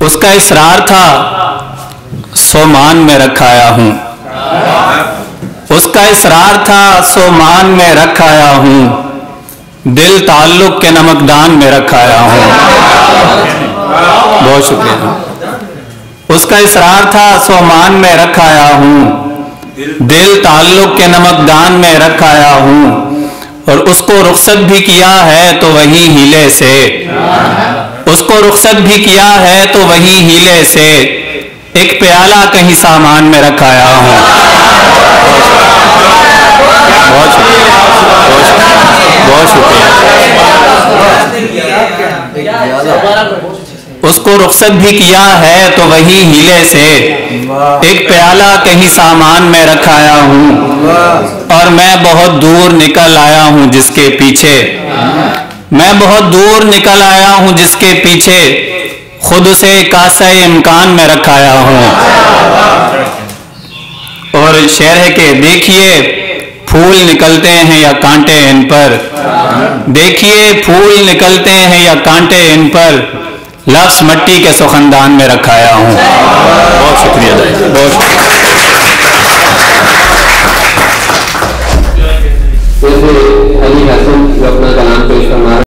उसका इसरार था सो मान में रखाया हूं, उसका इसरार था सो मान में रखाया हूं, दिल ताल्लुक के नमकदान में रखाया हूं। बहुत शुक्रिया। उसका इसरार था सो मान में रखाया हूं, दिल ताल्लुक के नमकदान में रखाया हूं, और उसको रुखसत भी किया है तो वही हीले से, उसको रुखसत भी किया है तो वही हीले से, एक प्याला कहीं सामान में रखाया हूं। बहुत शुक्रिया, बहुत शुक्रिया। उसको रुखसत भी किया है तो वही हीले से, एक प्याला कहीं सामान में रखाया हूं, और मैं बहुत दूर निकल आया हूं जिसके पीछे, मैं बहुत दूर निकल आया हूं जिसके पीछे, खुद उसे कासा इम्कान में रखाया हूं। और शेर है कि देखिए फूल निकलते हैं या कांटे इन पर, देखिए फूल निकलते हैं या कांटे इन पर, लफ्ज़ मट्टी के सुखनदान में रखाया हूं।